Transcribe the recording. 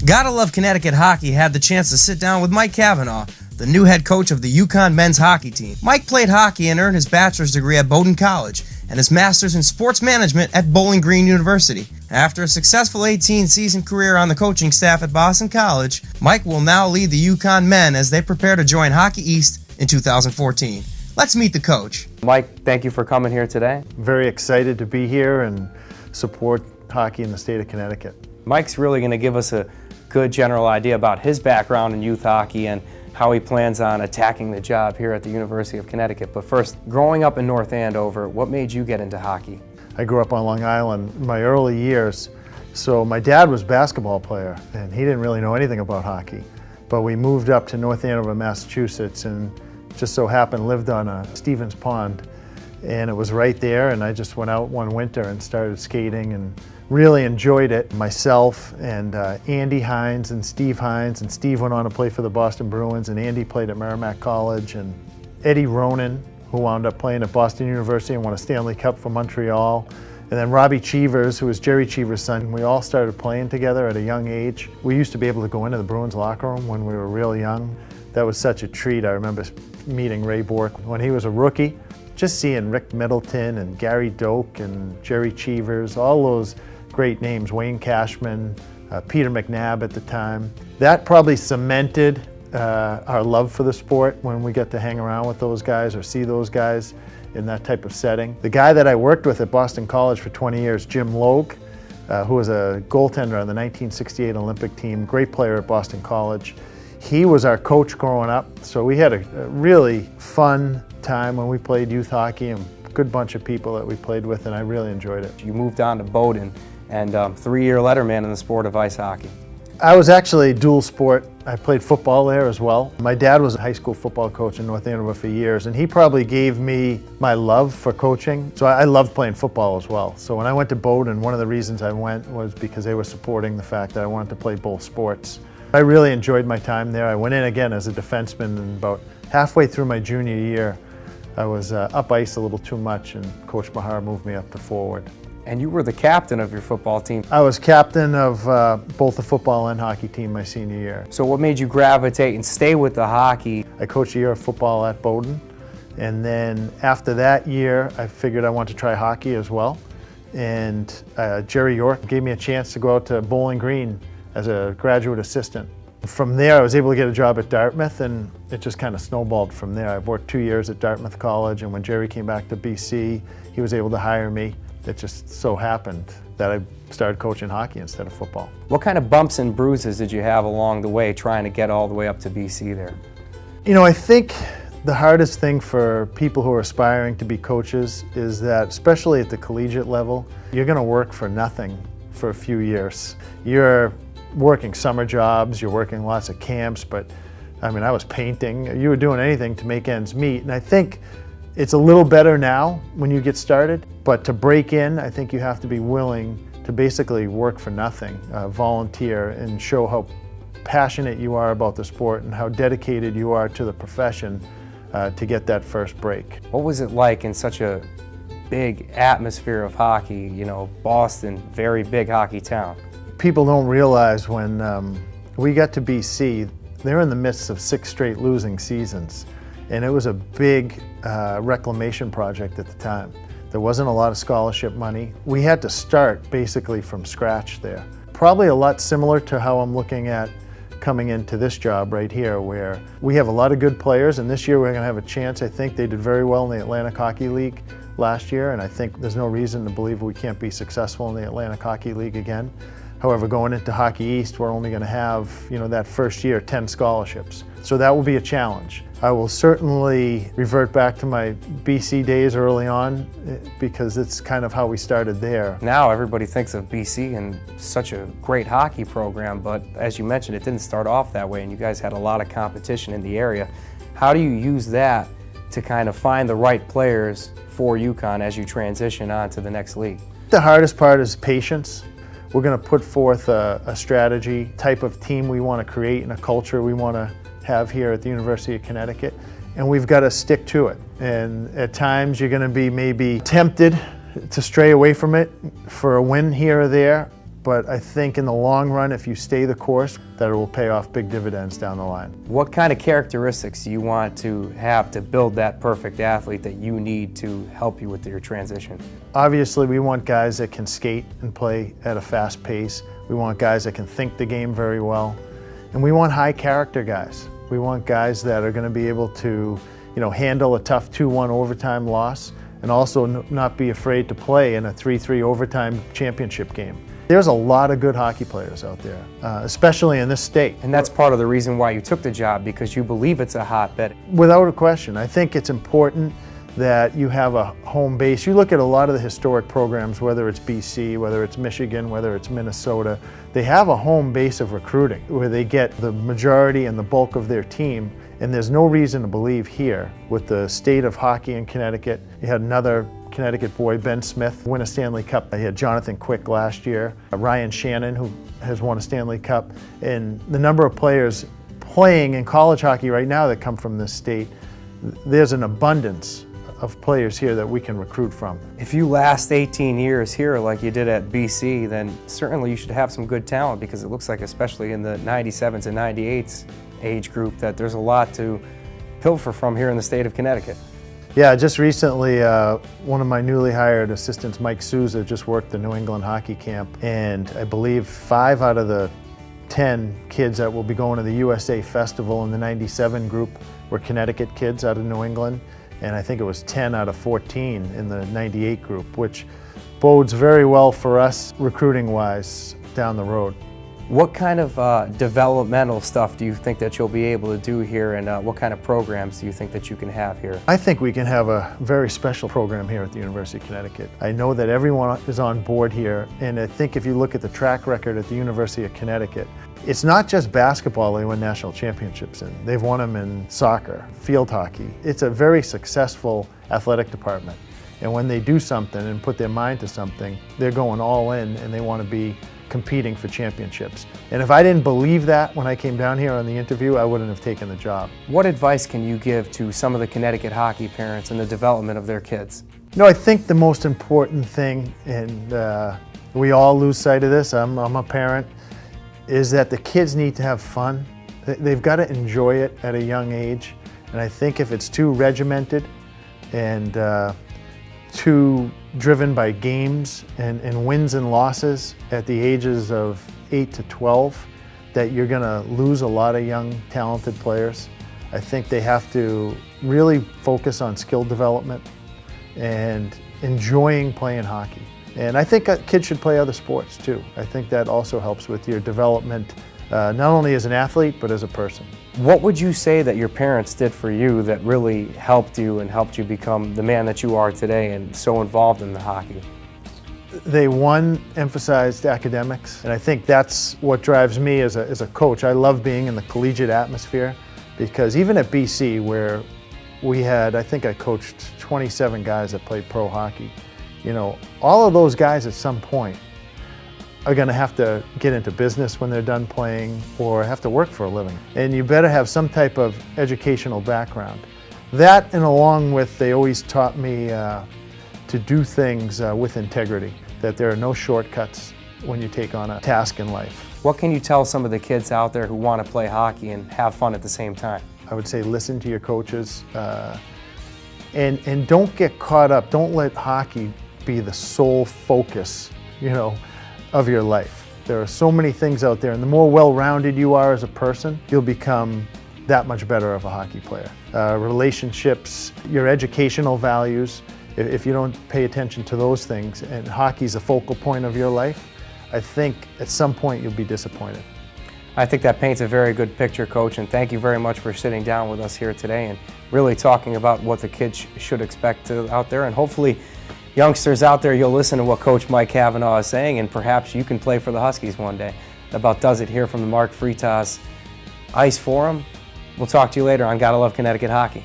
Gotta Love Connecticut Hockey had the chance to sit down with Mike Cavanaugh, the new head coach of the UCONN men's hockey team. Mike played hockey and earned his bachelor's degree at Bowdoin College and his master's in sports management at Bowling Green University. After a successful 18-season career on the coaching staff at Boston College, Mike will now lead the UCONN men as they prepare to join Hockey East in 2014. Let's meet the coach. Mike, thank you for coming here today. Very excited to be here and support hockey in the state of Connecticut. Mike's really going to give us a good general idea about his background in youth hockey and how he plans on attacking the job here at the University of Connecticut. But first, growing up in North Andover, what made you get into hockey? I grew up on Long Island in my early years, so my dad was a basketball player and he didn't really know anything about hockey. But we moved up to North Andover, Massachusetts, and just so happened lived on a Stevens Pond, and it was right there, and I just went out one winter and started skating and really enjoyed it. Myself and Andy Hines and Steve Hines, and Steve went on to play for the Boston Bruins, and Andy played at Merrimack College, and Eddie Ronan, who wound up playing at Boston University and won a Stanley Cup for Montreal, and then Robbie Cheevers, who was Jerry Cheevers' son. We all started playing together at a young age. We used to be able to go into the Bruins locker room when we were real young. That was such a treat. I remember meeting Ray Bork when he was a rookie, just seeing Rick Middleton and Gary Doak and Jerry Cheevers, all those great names, Wayne Cashman, Peter McNabb at the time. That probably cemented our love for the sport when we get to hang around with those guys or see those guys in that type of setting. The guy that I worked with at Boston College for 20 years, Jim Logue, who was a goaltender on the 1968 Olympic team, great player at Boston College. He was our coach growing up, so we had a really fun time when we played youth hockey, and a good bunch of people that we played with, and I really enjoyed it. You moved on to Bowdoin and 3-year letterman in the sport of ice hockey. I was actually dual sport. I played football there as well. My dad was a high school football coach in North Andover for years, and he probably gave me my love for coaching. So I loved playing football as well. So when I went to Bowdoin, one of the reasons I went was because they were supporting the fact that I wanted to play both sports. I really enjoyed my time there. I went in again as a defenseman, and about halfway through my junior year, I was up ice a little too much, and Coach Mahar moved me up to forward. And you were the captain of your football team. I was captain of both the football and hockey team my senior year. So what made you gravitate and stay with the hockey? I coached a year of football at Bowdoin, and then after that year, I figured I wanted to try hockey as well. And Jerry York gave me a chance to go out to Bowling Green as a graduate assistant. From there, I was able to get a job at Dartmouth, and it just kind of snowballed from there. I worked 2 years at Dartmouth College, and when Jerry came back to BC, he was able to hire me. It just so happened that I started coaching hockey instead of football. What kind of bumps and bruises did you have along the way trying to get all the way up to BC there? You know, I think the hardest thing for people who are aspiring to be coaches is that, especially at the collegiate level, you're going to work for nothing for a few years. You're working summer jobs, you're working lots of camps, but I mean, I was painting. You were doing anything to make ends meet, and I think it's a little better now when you get started, but to break in, I think you have to be willing to basically work for nothing, volunteer, and show how passionate you are about the sport and how dedicated you are to the profession to get that first break. What was it like in such a big atmosphere of hockey, you know, Boston, very big hockey town? People don't realize when we got to BC, they're in the midst of 6 straight losing seasons. And it was a big reclamation project at the time. There wasn't a lot of scholarship money. We had to start basically from scratch there. Probably a lot similar to how I'm looking at coming into this job right here, where we have a lot of good players, and this year we're going to have a chance. I think they did very well in the Atlantic Hockey League last year, and I think there's no reason to believe we can't be successful in the Atlantic Hockey League again. However, going into Hockey East, we're only going to have, you know, that first year 10 scholarships. So that will be a challenge. I will certainly revert back to my BC days early on because it's kind of how we started there. Now everybody thinks of BC and such a great hockey program, but as you mentioned, it didn't start off that way, and you guys had a lot of competition in the area. How do you use that to kind of find the right players for UConn as you transition on to the next league? The hardest part is patience. We're going to put forth a strategy, type of team we want to create, and a culture we want to have here at the University of Connecticut, and we've got to stick to it. And at times you're going to be maybe tempted to stray away from it for a win here or there, but I think in the long run, if you stay the course, that it will pay off big dividends down the line. What kind of characteristics do you want to have to build that perfect athlete that you need to help you with your transition? Obviously, we want guys that can skate and play at a fast pace. We want guys that can think the game very well. And we want high character guys. We want guys that are going to be able to, handle a tough 2-1 overtime loss and also not be afraid to play in a 3-3 overtime championship game. There's a lot of good hockey players out there, especially in this state. And that's part of the reason why you took the job, because you believe it's a hotbed. Without a question. I think it's important that you have a home base. You look at a lot of the historic programs, whether it's BC, whether it's Michigan, whether it's Minnesota, they have a home base of recruiting where they get the majority and the bulk of their team. And there's no reason to believe here, with the state of hockey in Connecticut, you had another Connecticut boy, Ben Smith, win a Stanley Cup. He had Jonathan Quick last year, Ryan Shannon, who has won a Stanley Cup, and the number of players playing in college hockey right now that come from this state, there's an abundance of players here that we can recruit from. If you last 18 years here like you did at BC, then certainly you should have some good talent, because it looks like, especially in the 97s and 98s age group, that there's a lot to pilfer from here in the state of Connecticut. Yeah, just recently, one of my newly hired assistants, Mike Souza, just worked the New England hockey camp, and I believe 5 out of the 10 kids that will be going to the USA Festival in the 97 group were Connecticut kids out of New England, and I think it was 10 out of 14 in the 98 group, which bodes very well for us recruiting-wise down the road. What kind of developmental stuff do you think that you'll be able to do here, and what kind of programs do you think that you can have here? I think we can have a very special program here at the University of Connecticut. I know that everyone is on board here, and I think if you look at the track record at the University of Connecticut, it's not just basketball they win national championships in. They've won them in soccer, field hockey. It's a very successful athletic department. And when they do something and put their mind to something, they're going all in, and they want to be competing for championships. And if I didn't believe that when I came down here on the interview, I wouldn't have taken the job. What advice can you give to some of the Connecticut hockey parents in the development of their kids? I think the most important thing, and we all lose sight of this, I'm a parent, is that the kids need to have fun. They've got to enjoy it at a young age. And I think if it's too regimented and too driven by games and wins and losses at the ages of 8 to 12, that you're going to lose a lot of young, talented players. I think they have to really focus on skill development and enjoying playing hockey. And I think kids should play other sports too. I think that also helps with your development, not only as an athlete, but as a person. What would you say that your parents did for you that really helped you and helped you become the man that you are today and so involved in the hockey? They, one, emphasized academics, and I think that's what drives me as a coach. I love being in the collegiate atmosphere, because even at BC, where we had, I think I coached 27 guys that played pro hockey, all of those guys at some point are going to have to get into business when they're done playing, or have to work for a living. And you better have some type of educational background. That, and along with, they always taught me to do things with integrity, that there are no shortcuts when you take on a task in life. What can you tell some of the kids out there who want to play hockey and have fun at the same time? I would say listen to your coaches, and don't get caught up. Don't let hockey be the sole focus, of your life. There are so many things out there, and the more well-rounded you are as a person, you'll become that much better of a hockey player. Relationships, your educational values, if you don't pay attention to those things, and hockey's a focal point of your life, I think at some point you'll be disappointed. I think that paints a very good picture, Coach, and thank you very much for sitting down with us here today and really talking about what the kids should expect out there, and hopefully youngsters out there, you'll listen to what Coach Mike Cavanaugh is saying, and perhaps you can play for the Huskies one day. That about does it here from the Mark Fritas Ice Forum. We'll talk to you later on Gotta Love Connecticut Hockey.